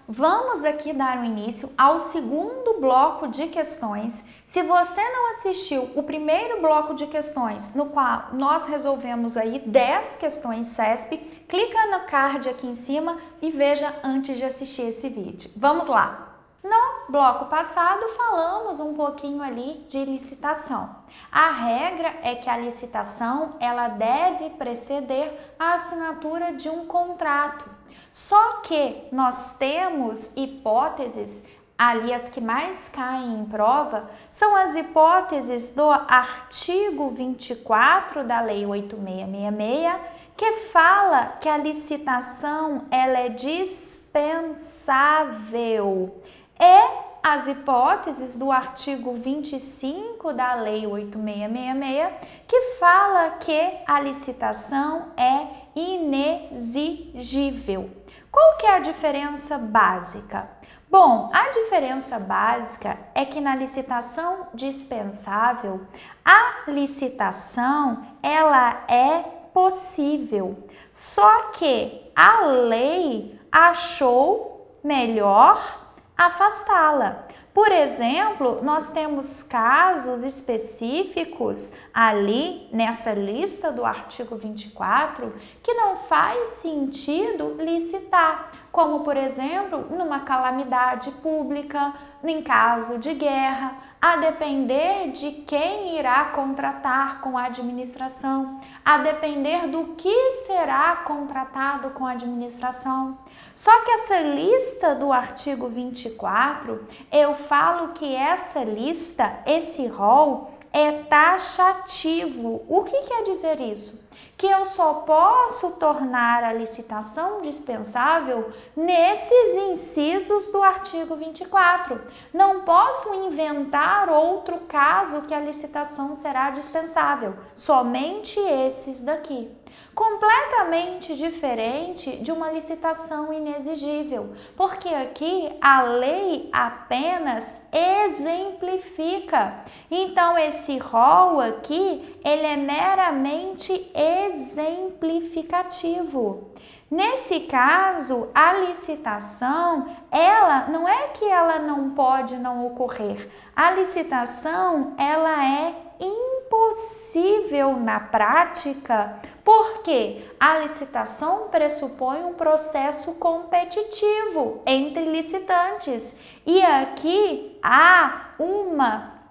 vamos aqui dar o início ao segundo bloco de questões. Se você não assistiu o primeiro bloco de questões, no qual nós resolvemos aí 10 questões CESP, clica no card aqui em cima e veja antes de assistir esse vídeo. Vamos lá! No bloco passado, falamos um pouquinho ali de licitação. A regra é que a licitação ela deve preceder a assinatura de um contrato. Só que nós temos hipóteses, ali as que mais caem em prova, são as hipóteses do artigo 24 da Lei 8.666, que fala que a licitação ela é dispensável. E as hipóteses do artigo 25 da Lei 8.666, que fala que a licitação é inexigível. Qual que é a diferença básica? Bom, a diferença básica é que na licitação dispensável, a licitação ela é possível, só que a lei achou melhor afastá-la. Por exemplo, nós temos casos específicos ali nessa lista do artigo 24 que não faz sentido licitar, como por exemplo, numa calamidade pública, em caso de guerra, a depender de quem irá contratar com a administração, a depender do que será contratado com a administração. Só que essa lista do artigo 24, eu falo que essa lista, esse rol, é taxativo. O que quer dizer isso? Que eu só posso tornar a licitação dispensável nesses incisos do artigo 24. Não posso inventar outro caso que a licitação será dispensável, somente esses daqui. Completamente diferente de uma licitação inexigível, porque aqui a lei apenas exemplifica. Então, esse rol aqui, ele é meramente exemplificativo. Nesse caso, a licitação, ela não é que ela não pode não ocorrer. A licitação, ela é impossível na prática, porque a licitação pressupõe um processo competitivo entre licitantes e aqui há uma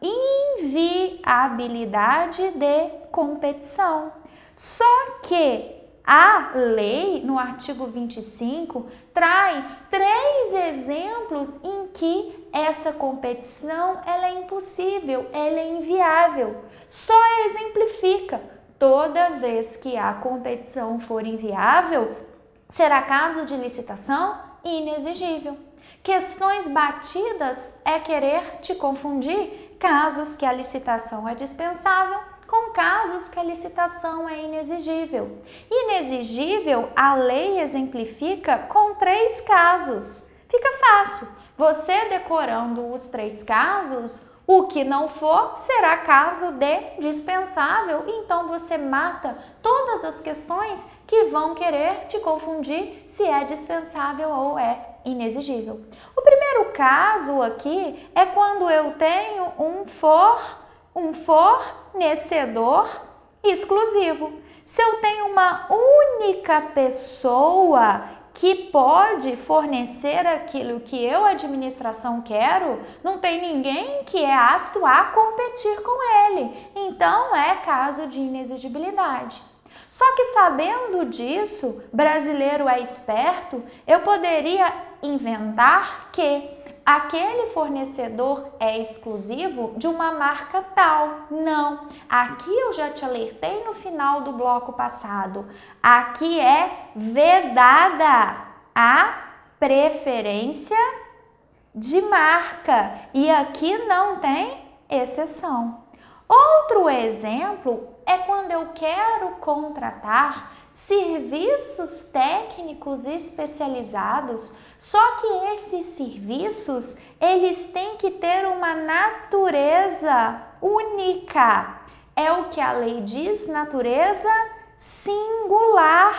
inviabilidade de competição. Só que a lei, no artigo 25, traz 3 exemplos em que essa competição ela é impossível, ela é inviável. Só exemplifica. Toda vez que a competição for inviável, será caso de licitação inexigível. Questões batidas é querer te confundir casos que a licitação é dispensável com casos que a licitação é inexigível. Inexigível, a lei exemplifica com 3 casos. Fica fácil. Você decorando os 3 casos, o que não for será caso de dispensável, então você mata todas as questões que vão querer te confundir se é dispensável ou é inexigível. O primeiro caso aqui é quando eu tenho um fornecedor exclusivo. Se eu tenho uma única pessoa que pode fornecer aquilo que eu, administração, quero, não tem ninguém que é apto a competir com ele. Então, é caso de inexigibilidade. Só que sabendo disso, brasileiro é esperto, eu poderia inventar que aquele fornecedor é exclusivo de uma marca tal. Não, aqui eu já te alertei no final do bloco passado. Aqui é vedada a preferência de marca e aqui não tem exceção. Outro exemplo é quando eu quero contratar serviços técnicos especializados, só que esses serviços, eles têm que ter uma natureza única. É o que a lei diz, natureza singular.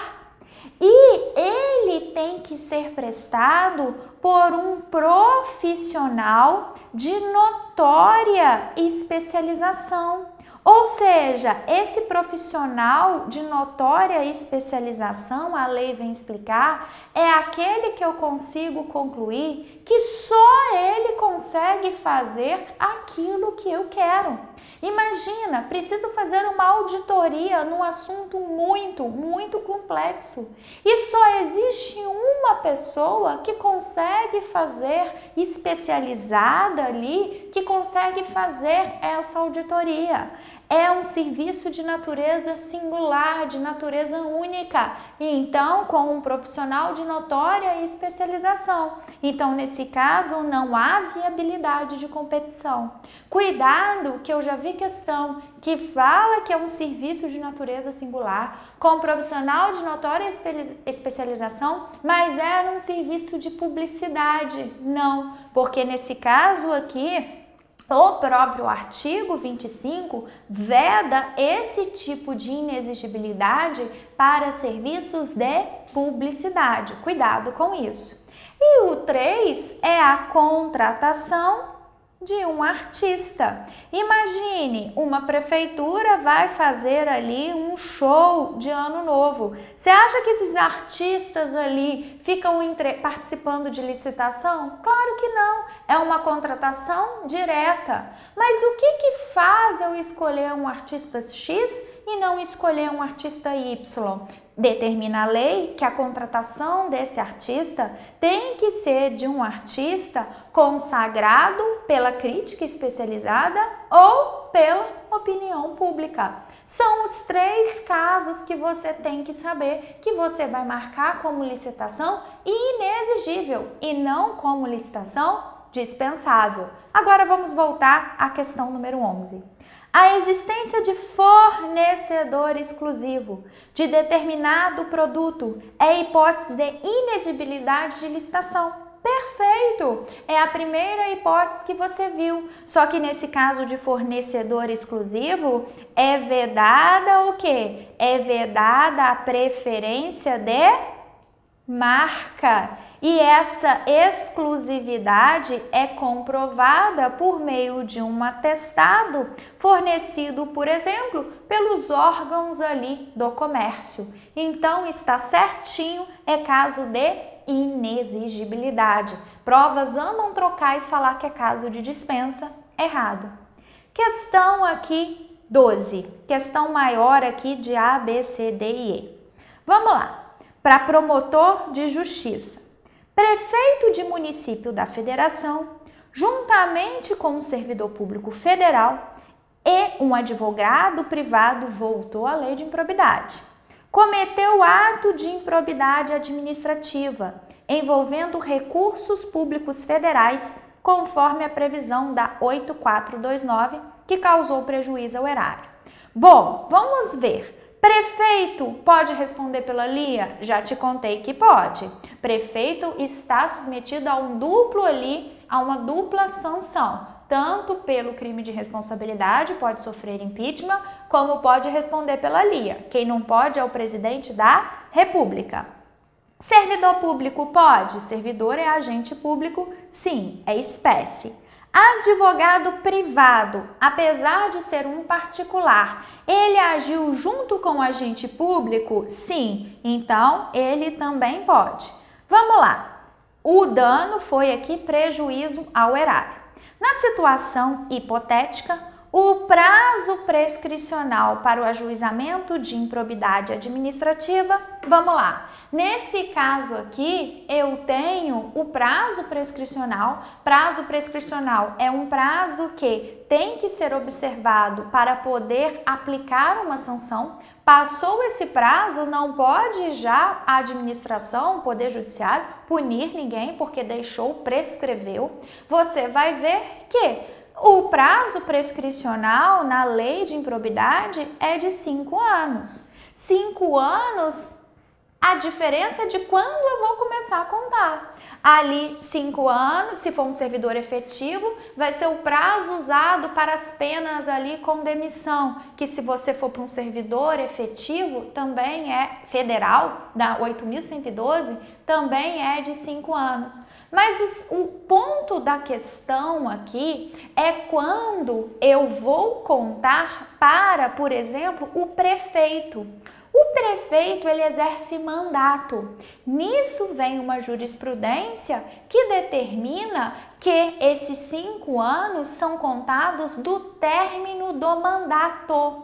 e ele tem que ser prestado por um profissional de notória especialização. Ou seja, esse profissional de notória especialização, a lei vem explicar, é aquele que eu consigo concluir que só ele consegue fazer aquilo que eu quero. Imagina, preciso fazer uma auditoria num assunto muito complexo e só existe uma pessoa que consegue fazer, especializada ali, que consegue fazer essa auditoria. É um serviço de natureza singular, de natureza única, e então com um profissional de notória especialização. Então, nesse caso, não há viabilidade de competição. Cuidado, que eu já vi questão que fala que é um serviço de natureza singular, com profissional de notória especialização, mas era um serviço de publicidade. Não, porque nesse caso aqui, o próprio artigo 25 veda esse tipo de inexigibilidade para serviços de publicidade. Cuidado com isso. E o 3 é a contratação de um artista. Imagine, uma prefeitura vai fazer ali um show de ano novo. Você acha que esses artistas ali ficam participando de licitação? Claro que não. É uma contratação direta. Mas o que faz eu escolher um artista X e não escolher um artista Y? Determina a lei que a contratação desse artista tem que ser de um artista consagrado pela crítica especializada ou pela opinião pública. São os 3 casos que você tem que saber, que você vai marcar como licitação inexigível e não como licitação dispensável. Agora vamos voltar à questão número 11. A existência de fornecedor exclusivo de determinado produto é hipótese de inexigibilidade de licitação. Perfeito! É a primeira hipótese que você viu. Só que nesse caso de fornecedor exclusivo, é vedada o quê? É vedada a preferência de marca. E essa exclusividade é comprovada por meio de um atestado fornecido, por exemplo, pelos órgãos ali do comércio. Então, está certinho, é caso de inexigibilidade. Provas amam trocar e falar que é caso de dispensa. Errado. Questão aqui 12. Questão maior aqui de A, B, C, D e E. Vamos lá. Para promotor de justiça. Prefeito de município da federação, juntamente com um servidor público federal e um advogado privado, voltou à lei de improbidade. Cometeu ato de improbidade administrativa, envolvendo recursos públicos federais, conforme a previsão da 8429, que causou prejuízo ao erário. Bom, vamos ver. Prefeito pode responder pela LIA? Já te contei que pode. Prefeito está submetido a uma dupla sanção. Tanto pelo crime de responsabilidade, pode sofrer impeachment, como pode responder pela LIA. Quem não pode é o presidente da República. Servidor público pode? Servidor é agente público? Sim, é espécie. Advogado privado, apesar de ser um particular, ele agiu junto com o agente público? Sim, então ele também pode. Vamos lá. O dano foi aqui prejuízo ao erário. Na situação hipotética, o prazo prescricional para o ajuizamento de improbidade administrativa, vamos lá. Nesse caso aqui, eu tenho o prazo prescricional. Prazo prescricional é um prazo que tem que ser observado para poder aplicar uma sanção. Passou esse prazo, não pode já a administração, o Poder Judiciário, punir ninguém porque prescreveu. Você vai ver que o prazo prescricional na lei de improbidade é de 5 anos. 5 anos A diferença é de quando eu vou começar a contar. Ali, 5 anos, se for um servidor efetivo, vai ser o prazo usado para as penas ali com demissão, que se você for para um servidor efetivo, também é federal, da 8.112, também é de 5 anos. Mas o ponto da questão aqui é quando eu vou contar para, por exemplo, o prefeito. O prefeito, ele exerce mandato. Nisso vem uma jurisprudência que determina que esses 5 anos são contados do término do mandato.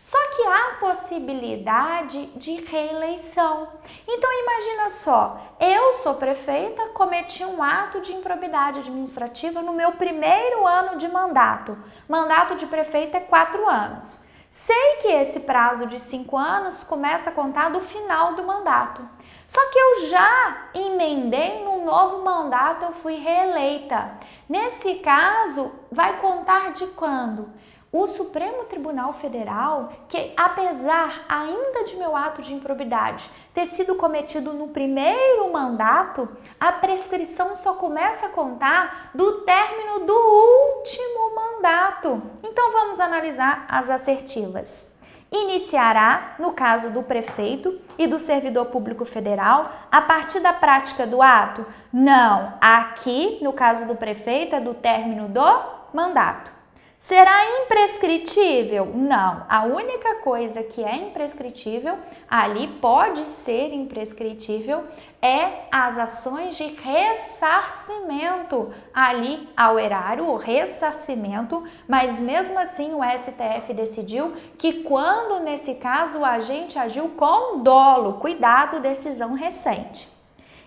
Só que há possibilidade de reeleição. Então imagina só, eu sou prefeita, cometi um ato de improbidade administrativa no meu primeiro ano de mandato. Mandato de prefeita é 4 anos. Sei que esse prazo de 5 anos começa a contar do final do mandato. Só que eu já emendei no novo mandato, eu fui reeleita. Nesse caso, vai contar de quando? O Supremo Tribunal Federal, que apesar ainda de meu ato de improbidade ter sido cometido no primeiro mandato, a prescrição só começa a contar do término do último mandato. Então vamos analisar as assertivas. Iniciará, no caso do prefeito e do servidor público federal, a partir da prática do ato? Não, aqui, no caso do prefeito, é do término do mandato. Será imprescritível? Não. A única coisa que é imprescritível, ali pode ser imprescritível, é as ações de ressarcimento ali ao erário, o ressarcimento, mas mesmo assim o STF decidiu que quando nesse caso o agente agiu com dolo, cuidado, decisão recente.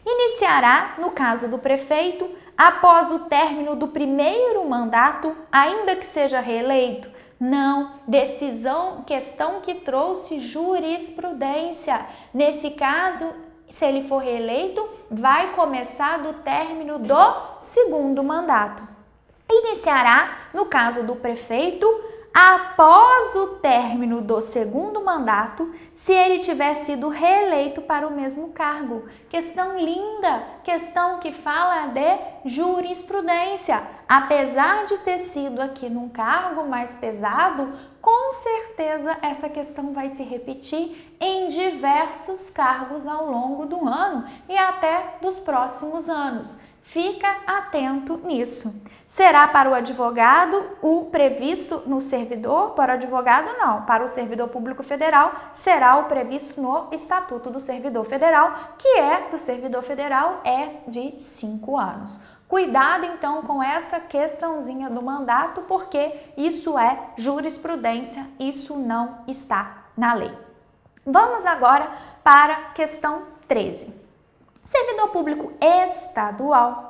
Iniciará, no caso do prefeito, após o término do primeiro mandato, ainda que seja reeleito? Não, questão que trouxe jurisprudência. Nesse caso, se ele for reeleito, vai começar do término do segundo mandato. Iniciará, no caso do prefeito, após o término do segundo mandato, se ele tiver sido reeleito para o mesmo cargo. Questão linda, questão que fala de jurisprudência. Apesar de ter sido aqui num cargo mais pesado, com certeza essa questão vai se repetir em diversos cargos ao longo do ano e até dos próximos anos. Fica atento nisso. Será para o advogado o previsto no servidor? Para o advogado, não. Para o servidor público federal, será o previsto no Estatuto do Servidor Federal, que é do servidor federal, é de 5 anos. Cuidado, então, com essa questãozinha do mandato, porque isso é jurisprudência, isso não está na lei. Vamos agora para a questão 13. Servidor público estadual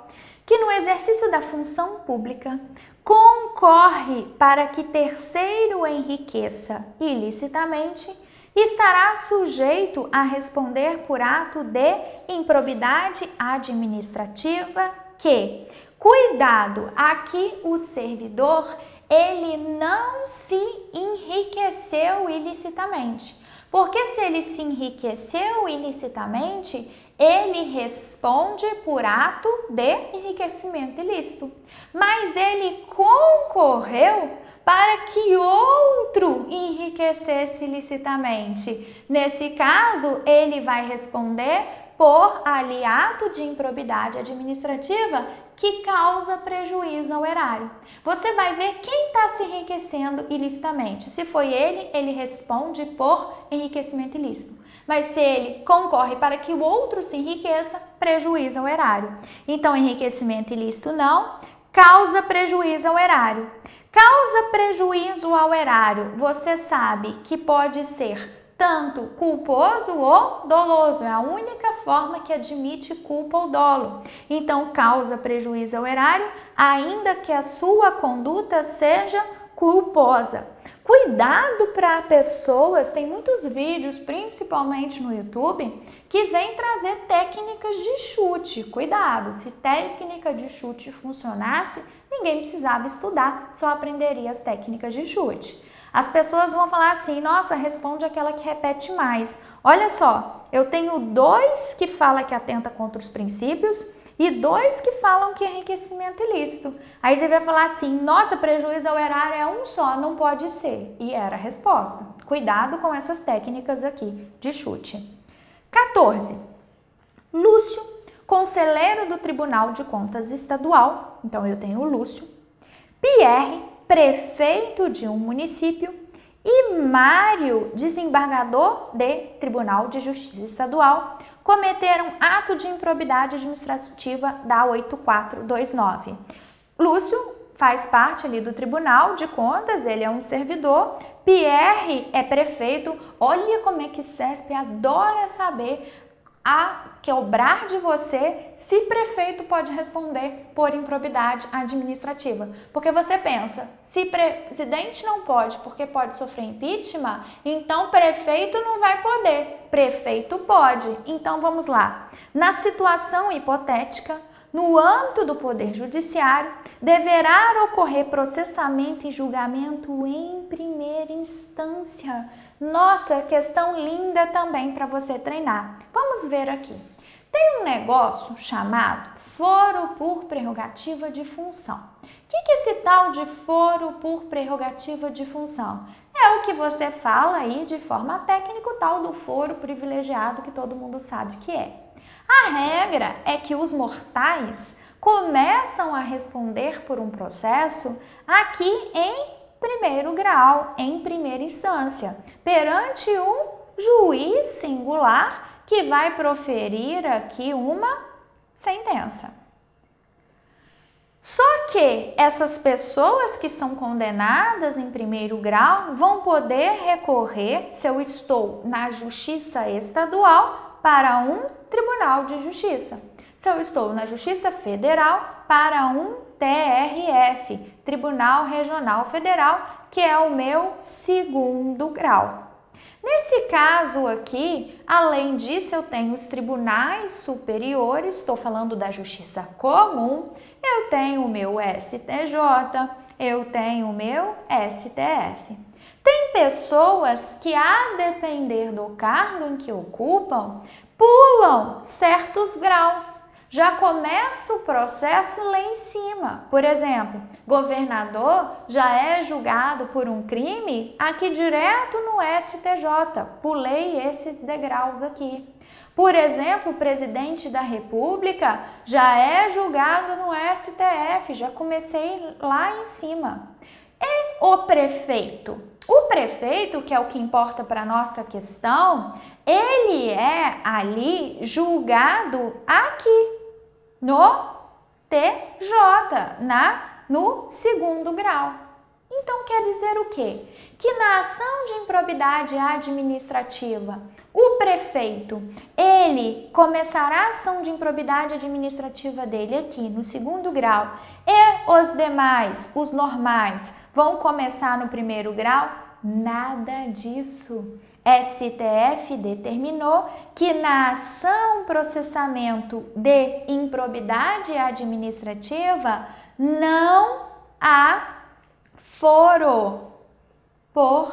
que no exercício da função pública concorre para que terceiro enriqueça ilicitamente, estará sujeito a responder por ato de improbidade administrativa que, cuidado, aqui o servidor, ele não se enriqueceu ilicitamente. Porque se ele se enriqueceu ilicitamente, ele responde por ato de enriquecimento ilícito. Mas ele concorreu para que outro enriquecesse ilicitamente. Nesse caso, ele vai responder por ato de improbidade administrativa que causa prejuízo ao erário. Você vai ver quem está se enriquecendo ilicitamente. Se foi ele, ele responde por enriquecimento ilícito. Mas se ele concorre para que o outro se enriqueça, prejuízo ao erário. Então, enriquecimento ilícito não, causa prejuízo ao erário. Causa prejuízo ao erário, você sabe que pode ser tanto culposo ou doloso, é a única forma que admite culpa ou dolo. Então, causa prejuízo ao erário, ainda que a sua conduta seja culposa. Cuidado para pessoas, tem muitos vídeos, principalmente no YouTube, que vem trazer técnicas de chute. Cuidado, se técnica de chute funcionasse, ninguém precisava estudar, só aprenderia as técnicas de chute. As pessoas vão falar assim, nossa, responde aquela que repete mais. Olha só, eu tenho 2 que falam que atenta contra os princípios e 2 que falam que é enriquecimento ilícito. Aí você vai falar assim, nossa, prejuízo ao erário é um só, não pode ser. E era a resposta. Cuidado com essas técnicas aqui de chute. 14. Lúcio, conselheiro do Tribunal de Contas Estadual. Então, eu tenho o Lúcio. Pierre, prefeito de um município. E Mário, desembargador de Tribunal de Justiça Estadual, cometeram ato de improbidade administrativa da 8429. Lúcio faz parte ali do Tribunal de Contas, ele é um servidor. Pierre é prefeito. Olha como é que CESP adora saber a quebrar de você se prefeito pode responder por improbidade administrativa. Porque você pensa, se presidente não pode porque pode sofrer impeachment, então prefeito não vai poder. Prefeito pode. Então vamos lá. Na situação hipotética, no âmbito do Poder Judiciário, deverá ocorrer processamento e julgamento em primeira instância. Nossa, questão linda também para você treinar. Vamos ver aqui. Tem um negócio chamado foro por prerrogativa de função. O que é esse tal de foro por prerrogativa de função? É o que você fala aí de forma técnica, o tal do foro privilegiado que todo mundo sabe que é. A regra é que os mortais começam a responder por um processo aqui em primeiro grau, em primeira instância, perante um juiz singular que vai proferir aqui uma sentença. Só que essas pessoas que são condenadas em primeiro grau vão poder recorrer, se eu estou na Justiça Estadual, para um Tribunal de Justiça. Se eu estou na Justiça Federal, para um TRF, Tribunal Regional Federal, que é o meu segundo grau. Nesse caso aqui, além disso, eu tenho os tribunais superiores, estou falando da Justiça Comum, eu tenho o meu STJ, eu tenho o meu STF. Tem pessoas que, a depender do cargo em que ocupam, pulam certos graus. Já começa o processo lá em cima. Por exemplo, governador já é julgado por um crime aqui direto no STJ. Pulei esses degraus aqui. Por exemplo, o presidente da República já é julgado no STF. Já comecei lá em cima. E o prefeito? O prefeito, que é o que importa para a nossa questão, ele é ali julgado aqui no TJ, no segundo grau. Então quer dizer o quê? Que na ação de improbidade administrativa, o prefeito, ele começará a ação de improbidade administrativa dele aqui no segundo grau e os demais, os normais, vão começar no primeiro grau? Nada disso. STF determinou que na ação processamento de improbidade administrativa não há foro por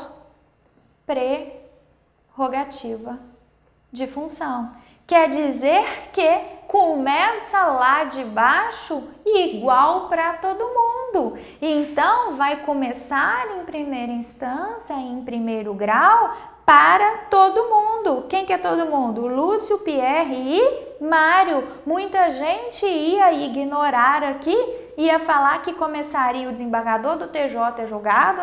prerrogativa de função. Quer dizer que começa lá de baixo igual para todo mundo. Então, vai começar em primeira instância, em primeiro grau, para todo mundo. Quem que é todo mundo? Lúcio, Pierre e Mário. Muita gente ia ignorar aqui, ia falar que começaria o desembargador do TJ julgado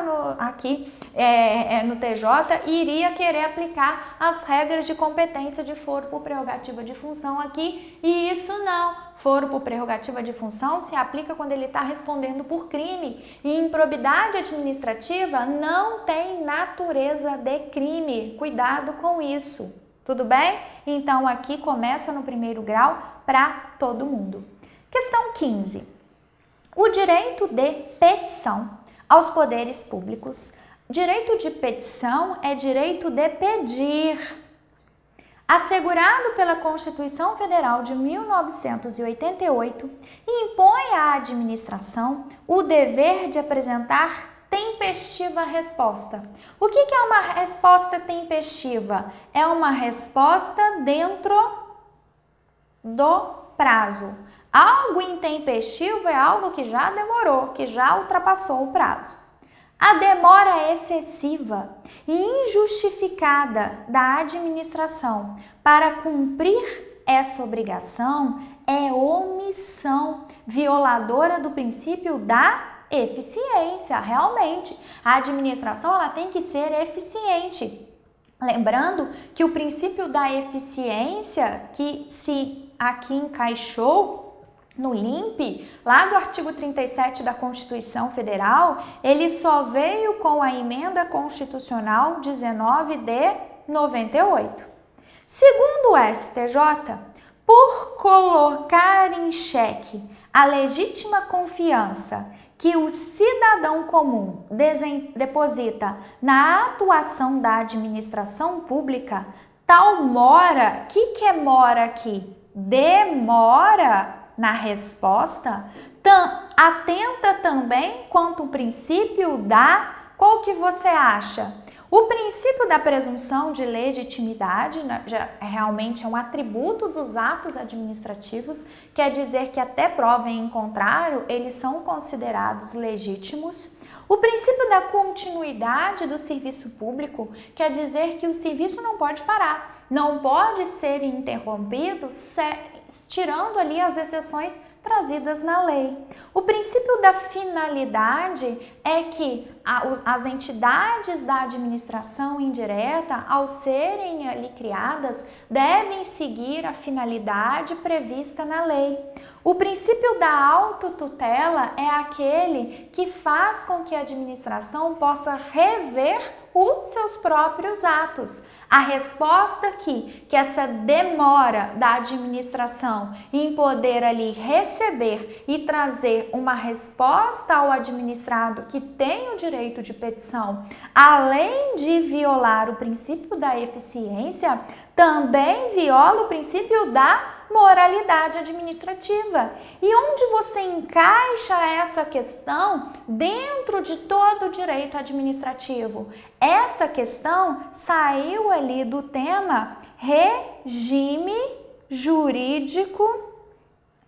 no TJ e iria querer aplicar as regras de competência de foro por prerrogativa de função aqui, e isso não. Foro por prerrogativa de função se aplica quando ele está respondendo por crime, e improbidade administrativa não tem natureza de crime. Cuidado com isso, tudo bem? Então aqui começa no primeiro grau para todo mundo. Questão 15. O direito de petição aos poderes públicos. Direito de petição é direito de pedir. Assegurado pela Constituição Federal de 1988, impõe à administração o dever de apresentar tempestiva resposta. O que é uma resposta tempestiva? É uma resposta dentro do prazo. Algo intempestivo é algo que já demorou, que já ultrapassou o prazo. A demora excessiva e injustificada da administração para cumprir essa obrigação é omissão violadora do princípio da eficiência. Realmente, a administração ela tem que ser eficiente. Lembrando que o princípio da eficiência, que se aqui encaixou no LIMP, lá do artigo 37 da Constituição Federal, ele só veio com a emenda constitucional 19 de 98. Segundo o STJ, por colocar em xeque a legítima confiança que o cidadão comum deposita na atuação da administração pública, tal mora, o que é mora aqui? Demora na resposta, atenta também quanto o princípio da, qual que você acha? O princípio da presunção de legitimidade realmente é um atributo dos atos administrativos, quer dizer que até prova em contrário, eles são considerados legítimos. O princípio da continuidade do serviço público quer dizer que o serviço não pode parar, não pode ser interrompido, tirando ali as exceções trazidas na lei. O princípio da finalidade é que as entidades da administração indireta, ao serem ali criadas, devem seguir a finalidade prevista na lei. O princípio da autotutela é aquele que faz com que a administração possa rever os seus próprios atos. A resposta aqui, que essa demora da administração em poder ali receber e trazer uma resposta ao administrado que tem o direito de petição, além de violar o princípio da eficiência, também viola o princípio da moralidade administrativa. E onde você encaixa essa questão dentro de todo o direito administrativo? Essa questão saiu ali do tema regime jurídico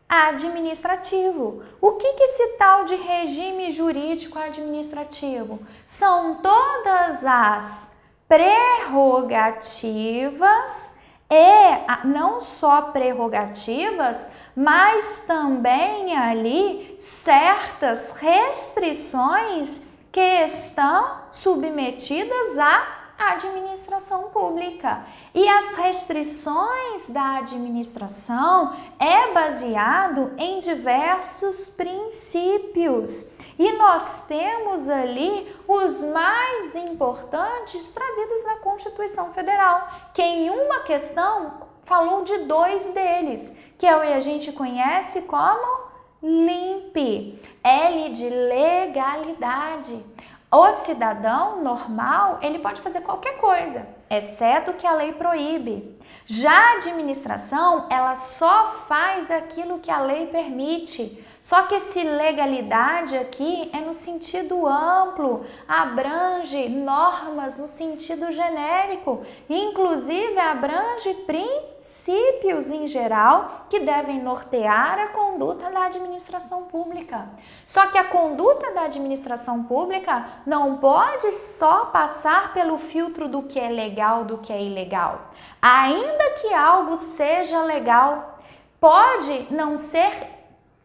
administrativo. O que é esse tal de regime jurídico administrativo? São todas as prerrogativas e não só prerrogativas, mas também ali certas restrições que estão submetidas à administração pública. E as restrições da administração é baseado em diversos princípios. E nós temos ali os mais importantes trazidos na Constituição Federal, que em uma questão falou de 2 deles, que é o que a gente conhece como LIMP, L de legalidade. O cidadão normal, ele pode fazer qualquer coisa, exceto o que a lei proíbe. Já a administração, ela só faz aquilo que a lei permite. Só que esse legalidade aqui é no sentido amplo, abrange normas no sentido genérico, inclusive abrange princípios em geral que devem nortear a conduta da administração pública. Só que a conduta da administração pública não pode só passar pelo filtro do que é legal, do que é ilegal. Ainda que algo seja legal, pode não ser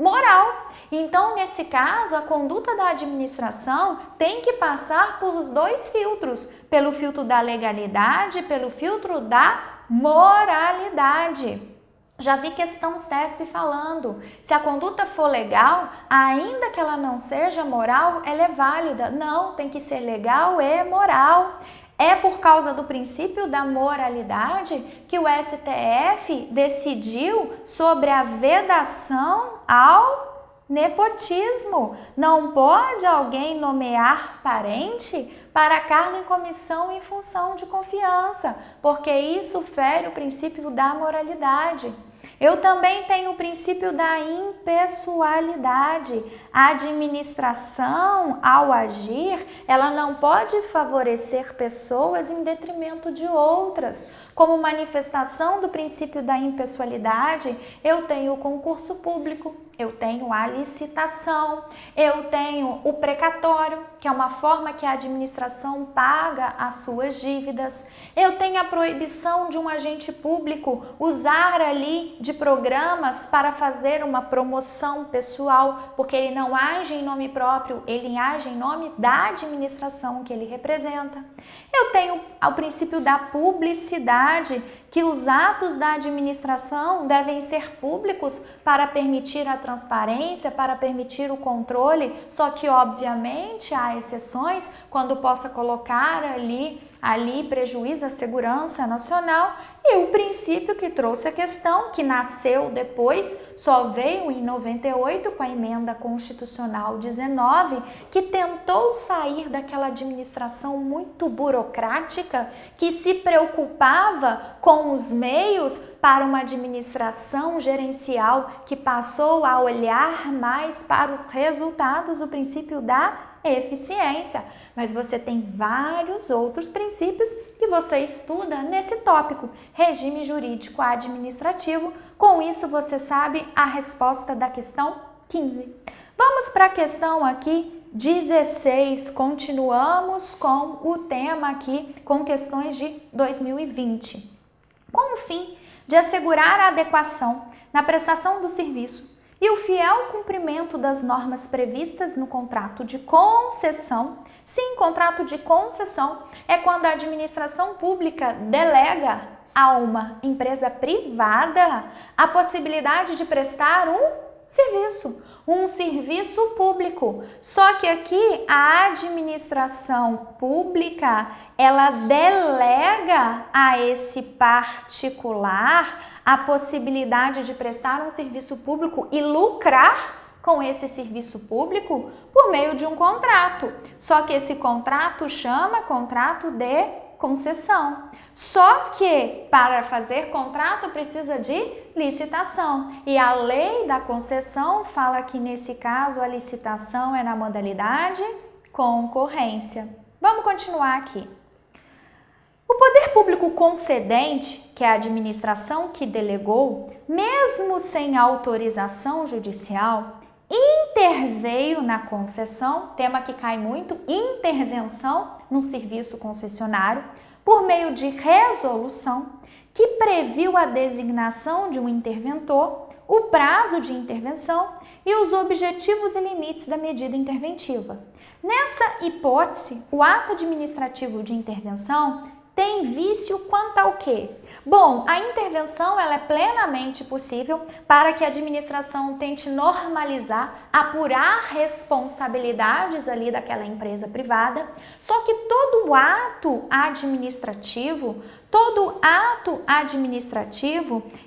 moral. Então, nesse caso, a conduta da administração tem que passar por os 2 filtros, pelo filtro da legalidade, pelo filtro da moralidade. Já vi questão CESP falando, se a conduta for legal, ainda que ela não seja moral, ela é válida. Não, tem que ser legal e moral. É por causa do princípio da moralidade que o STF decidiu sobre a vedação ao nepotismo. Não pode alguém nomear parente para cargo em comissão em função de confiança, porque isso fere o princípio da moralidade. Eu também tenho o princípio da impessoalidade. A administração, ao agir, ela não pode favorecer pessoas em detrimento de outras. Como manifestação do princípio da impessoalidade, eu tenho o concurso público, eu tenho a licitação, eu tenho o precatório, que é uma forma que a administração paga as suas dívidas. Eu tenho a proibição de um agente público usar ali de programas para fazer uma promoção pessoal, porque ele não age em nome próprio, ele age em nome da administração que ele representa. Eu tenho o princípio da publicidade, que os atos da administração devem ser públicos para permitir a transparência, para permitir o controle, só que obviamente há exceções quando possa colocar ali prejuízo à segurança nacional. E o princípio que trouxe a questão, que nasceu depois, só veio em 98 com a emenda constitucional 19, que tentou sair daquela administração muito burocrática, que se preocupava com os meios para uma administração gerencial que passou a olhar mais para os resultados, o princípio da eficiência. Mas você tem vários outros princípios que você estuda nesse tópico, regime jurídico administrativo. Com isso, você sabe a resposta da questão 15. Vamos para a questão aqui 16. Continuamos com o tema aqui, com questões de 2020. Com o fim de assegurar a adequação na prestação do serviço e o fiel cumprimento das normas previstas no contrato de concessão. Sim, contrato de concessão é quando a administração pública delega a uma empresa privada a possibilidade de prestar um serviço público. Só que aqui a administração pública, ela delega a esse particular a possibilidade de prestar um serviço público e lucrar com esse serviço público por meio de um contrato. Só que esse contrato chama contrato de concessão. Só que para fazer contrato precisa de licitação. E a lei da concessão fala que nesse caso a licitação é na modalidade concorrência. Vamos continuar aqui. O poder público concedente, que é a administração que delegou, mesmo sem autorização judicial, interveio na concessão, tema que cai muito, intervenção no serviço concessionário, por meio de resolução que previu a designação de um interventor, o prazo de intervenção e os objetivos e limites da medida interventiva. Nessa hipótese, o ato administrativo de intervenção tem vício quanto ao quê? Bom, a intervenção ela é plenamente possível para que a administração tente normalizar, apurar responsabilidades ali daquela empresa privada, só que todo ato administrativo,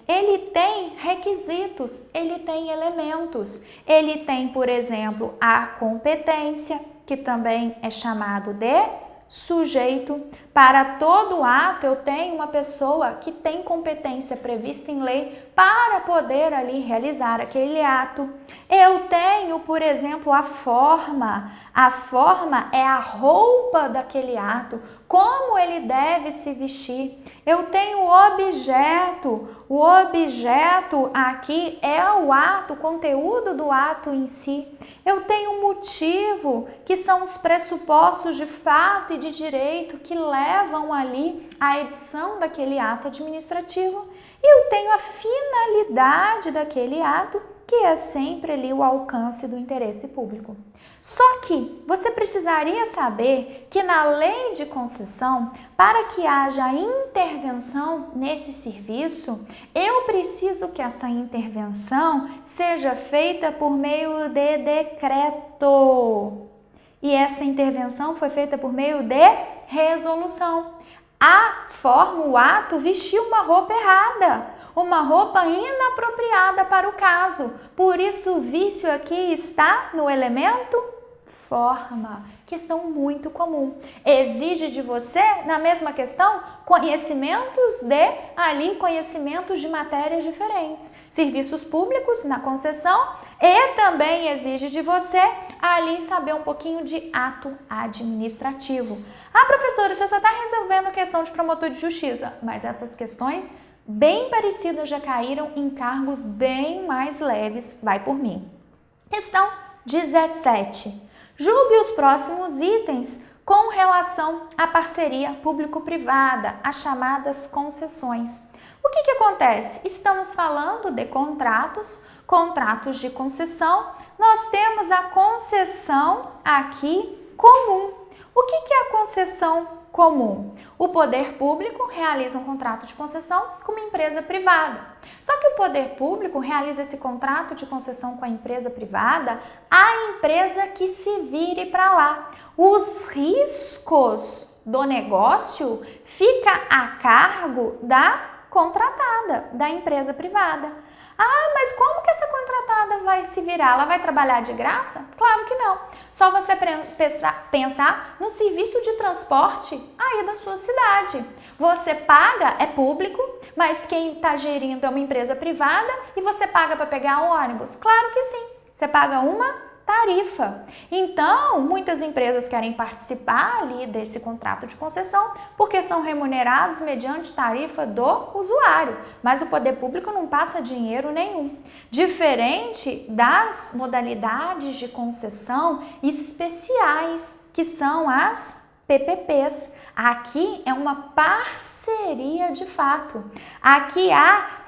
ele tem requisitos, ele tem elementos. Ele tem, por exemplo, a competência, que também é chamado de sujeito. Para todo ato eu tenho uma pessoa que tem competência prevista em lei para poder ali realizar aquele ato. Eu tenho, por exemplo, a forma. A forma é a roupa daquele ato, como ele deve se vestir. Eu tenho o objeto. O objeto aqui é o ato, o conteúdo do ato em si. Eu tenho um motivo, que são os pressupostos de fato e de direito que levam ali à edição daquele ato administrativo. E eu tenho a finalidade daquele ato, que é sempre ali o alcance do interesse público. Só que você precisaria saber que na lei de concessão, para que haja intervenção nesse serviço, eu preciso que essa intervenção seja feita por meio de decreto. E essa intervenção foi feita por meio de resolução. A forma, o ato, vestiu uma roupa errada, uma roupa inapropriada para o caso. Por isso o vício aqui está no elemento forma, Questão muito comum. Exige de você, na mesma questão, conhecimentos de matérias diferentes. Serviços públicos na concessão e também exige de você ali saber um pouquinho de ato administrativo. Ah, professora, você só está resolvendo questão de promotor de justiça, mas essas questões bem parecidas já caíram em cargos bem mais leves, vai por mim. Questão 17. Julgue os próximos itens com relação à parceria público-privada, as chamadas concessões. O que acontece? Estamos falando de contratos de concessão. Nós temos a concessão aqui comum. O que é a concessão comum? O poder público realiza um contrato de concessão com uma empresa privada. Só que o poder público realiza esse contrato de concessão com a empresa privada, a empresa que se vire para lá. Os riscos do negócio ficam a cargo da contratada, da empresa privada. Ah, mas como que essa contratada vai se virar? Ela vai trabalhar de graça? Claro que não. Só você pensar no serviço de transporte aí da sua cidade. Você paga, é público, mas quem está gerindo é uma empresa privada e você paga para pegar um ônibus? Claro que sim. Você paga uma tarifa. Então, muitas empresas querem participar ali desse contrato de concessão porque são remunerados mediante tarifa do usuário, mas o poder público não passa dinheiro nenhum. Diferente das modalidades de concessão especiais, que são as PPPs. Aqui é uma parceria de fato. Aqui há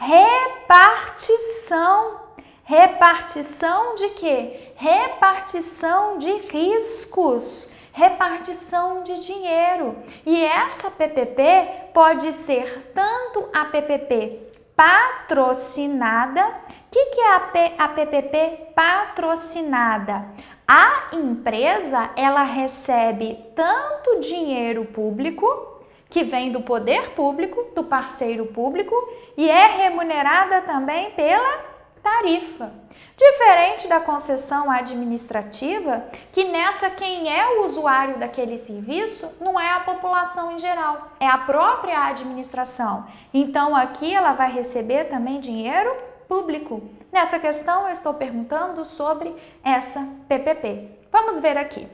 repartição. Repartição de quê? Repartição de riscos, repartição de dinheiro. E essa PPP pode ser tanto a PPP patrocinada. O que é a PPP patrocinada? A empresa, ela recebe tanto dinheiro público, que vem do poder público, do parceiro público, e é remunerada também pela tarifa. Diferente da concessão administrativa, que nessa quem é o usuário daquele serviço não é a população em geral, é a própria administração. Então aqui ela vai receber também dinheiro público. Nessa questão eu estou perguntando sobre essa PPP. Vamos ver aqui.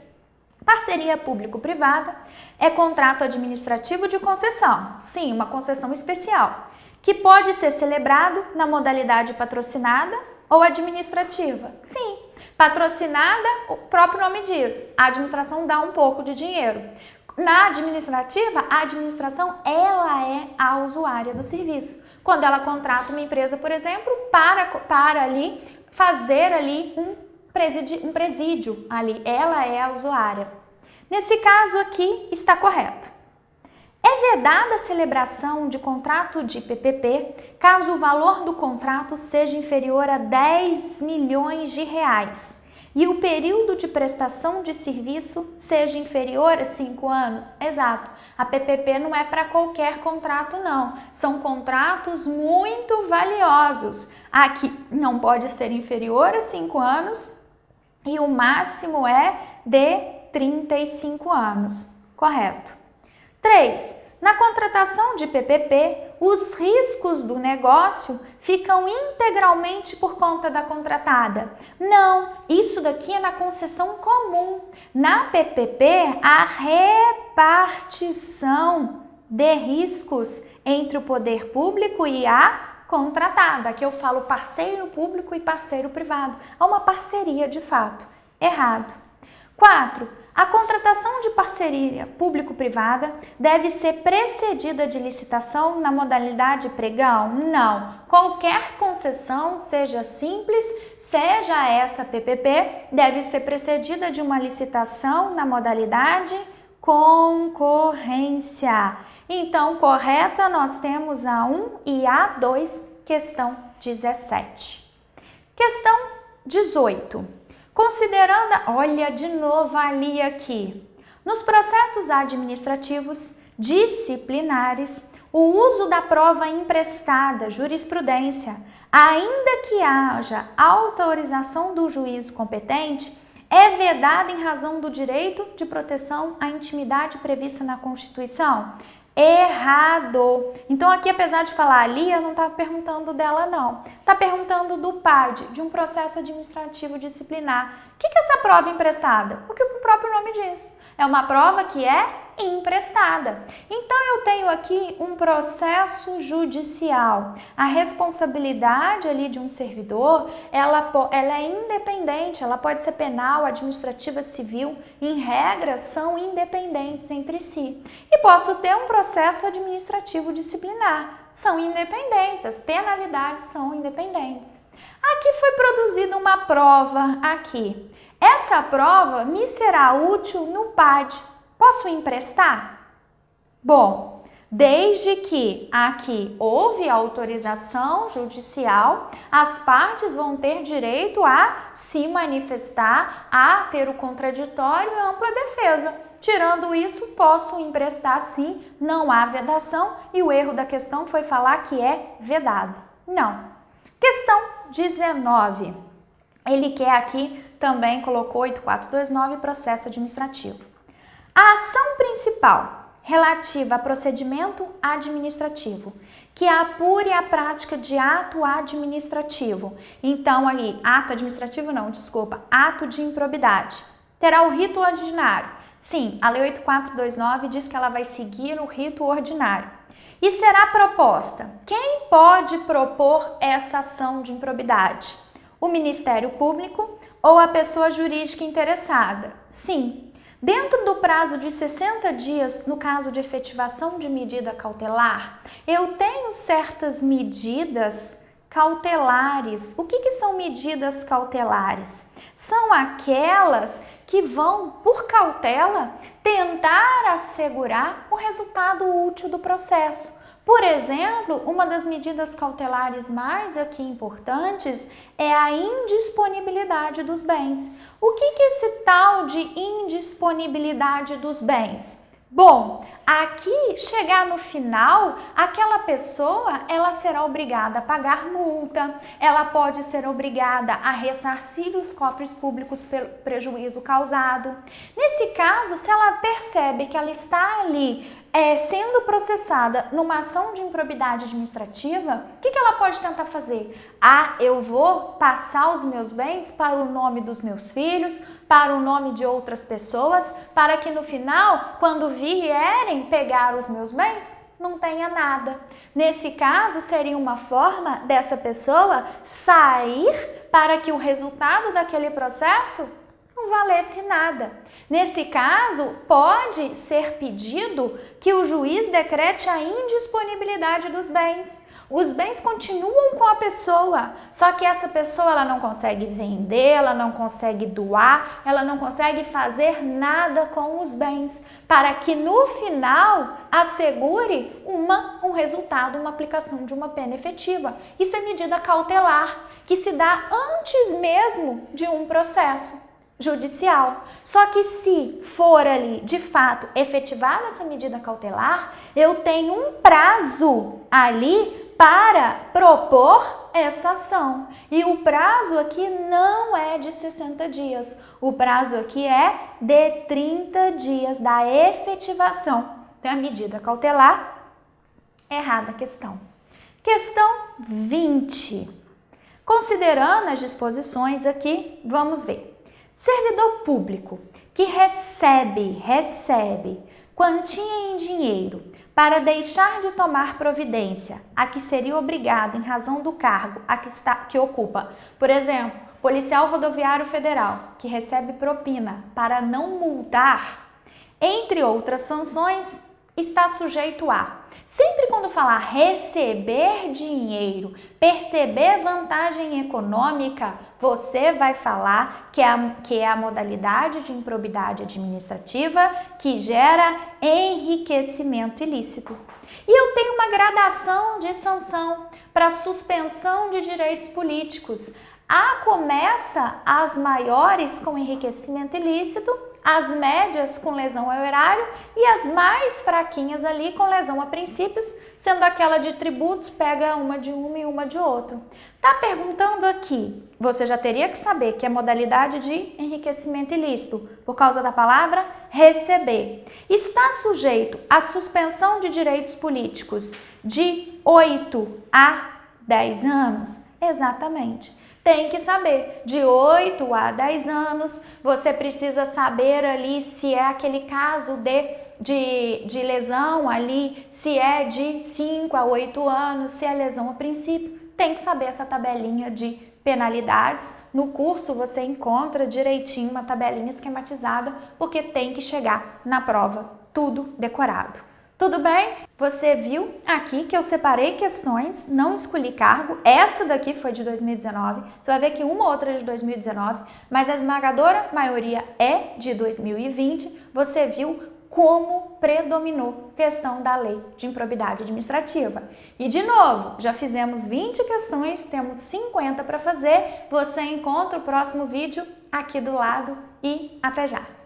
Parceria público-privada é contrato administrativo de concessão. Sim, uma concessão especial, que pode ser celebrado na modalidade patrocinada ou administrativa. Sim, patrocinada, o próprio nome diz, a administração dá um pouco de dinheiro. Na administrativa, a administração ela é a usuária do serviço. Quando ela contrata uma empresa, por exemplo, para ali fazer ali um presídio ali, ela é a usuária. Nesse caso aqui está correto. É vedada a celebração de contrato de PPP caso o valor do contrato seja inferior a 10 milhões de reais e o período de prestação de serviço seja inferior a 5 anos. Exato. A PPP não é para qualquer contrato, não. São contratos muito valiosos. Aqui não pode ser inferior a 5 anos e o máximo é de 35 anos. Correto. 3. Na contratação de PPP, os riscos do negócio ficam integralmente por conta da contratada. Não, isso daqui é na concessão comum. Na PPP, a repartição de riscos entre o poder público e a contratada. Aqui eu falo parceiro público e parceiro privado. Há uma parceria de fato. Errado. 4. A contratação de parceria público-privada deve ser precedida de licitação na modalidade pregão? Não. Qualquer concessão, seja simples, seja essa PPP, deve ser precedida de uma licitação na modalidade concorrência. Então, correta, nós temos a 1 e a 2, questão 17. Questão 18. Considerando, olha de novo ali aqui, nos processos administrativos disciplinares, o uso da prova emprestada, jurisprudência, ainda que haja autorização do juiz competente, é vedada em razão do direito de proteção à intimidade prevista na Constituição? Errado. Então aqui, apesar de falar a Lia, não está perguntando dela não. Está perguntando do PAD, de um processo administrativo disciplinar. O que é essa prova emprestada? O que o próprio nome diz. É uma prova que é emprestada. Então eu tenho aqui um processo judicial. A responsabilidade ali de um servidor, ela é independente, ela pode ser penal, administrativa, civil, em regra são independentes entre si. E posso ter um processo administrativo disciplinar, são independentes, as penalidades são independentes. Aqui foi produzida uma prova aqui. Essa prova me será útil no PAD. Posso emprestar? Bom, desde que aqui houve autorização judicial, as partes vão ter direito a se manifestar, a ter o contraditório e ampla defesa. Tirando isso, posso emprestar sim, não há vedação e o erro da questão foi falar que é vedado. Não. Questão 19. Ele quer aqui, também colocou 8429, processo administrativo. A ação principal relativa a procedimento administrativo que apure a prática de ato administrativo. Então, aí, ato administrativo não, desculpa, ato de improbidade. Terá o rito ordinário. Sim, a Lei 8429 diz que ela vai seguir o rito ordinário. E será proposta. Quem pode propor essa ação de improbidade? O Ministério Público ou a pessoa jurídica interessada? Sim. Dentro do prazo de 60 dias, no caso de efetivação de medida cautelar, eu tenho certas medidas cautelares. O que são medidas cautelares? São aquelas que vão, por cautela, tentar assegurar o resultado útil do processo. Por exemplo, uma das medidas cautelares mais aqui importantes é a indisponibilidade dos bens. O que é esse tal de indisponibilidade dos bens? Bom, aqui chegar no final, aquela pessoa ela será obrigada a pagar multa, ela pode ser obrigada a ressarcir os cofres públicos pelo prejuízo causado. Nesse caso, se ela percebe que ela está ali sendo processada numa ação de improbidade administrativa, o que ela pode tentar fazer? Ah, eu vou passar os meus bens para o nome dos meus filhos, para o nome de outras pessoas, para que no final, quando vierem pegar os meus bens, não tenha nada. Nesse caso, seria uma forma dessa pessoa sair para que o resultado daquele processo não valesse nada. Nesse caso, pode ser pedido que o juiz decrete a indisponibilidade dos bens. Os bens continuam com a pessoa, só que essa pessoa ela não consegue vender, ela não consegue doar, ela não consegue fazer nada com os bens, para que no final assegure um resultado, uma aplicação de uma pena efetiva. Isso é medida cautelar, que se dá antes mesmo de um processo judicial. Só que se for ali, de fato, efetivada essa medida cautelar, eu tenho um prazo ali para propor essa ação. E o prazo aqui não é de 60 dias. O prazo aqui é de 30 dias da efetivação da medida cautelar. Errada a questão. Questão 20. Considerando as disposições aqui, vamos ver. Servidor público que recebe quantia em dinheiro para deixar de tomar providência a que seria obrigado em razão do cargo que ocupa. Por exemplo, policial rodoviário federal que recebe propina para não multar, entre outras sanções, está sujeito a. Sempre quando falar receber dinheiro, perceber vantagem econômica, você vai falar que é a modalidade de improbidade administrativa que gera enriquecimento ilícito. E eu tenho uma gradação de sanção para suspensão de direitos políticos. Começa as maiores com enriquecimento ilícito as médias com lesão ao erário e as mais fraquinhas ali com lesão a princípios, sendo aquela de tributos, pega uma de um e uma de outro. Tá perguntando aqui, você já teria que saber que é modalidade de enriquecimento ilícito, por causa da palavra receber. Está sujeito à suspensão de direitos políticos de 8 a 10 anos? Exatamente. Tem que saber, de 8 a 10 anos, você precisa saber ali se é aquele caso de lesão ali, se é de 5 a 8 anos, se é lesão a princípio. Tem que saber essa tabelinha de penalidades. No curso você encontra direitinho uma tabelinha esquematizada, porque tem que chegar na prova tudo decorado. Tudo bem? Você viu aqui que eu separei questões, não escolhi cargo. Essa daqui foi de 2019. Você vai ver que uma ou outra é de 2019, mas a esmagadora maioria é de 2020. Você viu como predominou questão da lei de improbidade administrativa. E de novo, já fizemos 20 questões, temos 50 para fazer. Você encontra o próximo vídeo aqui do lado e até já!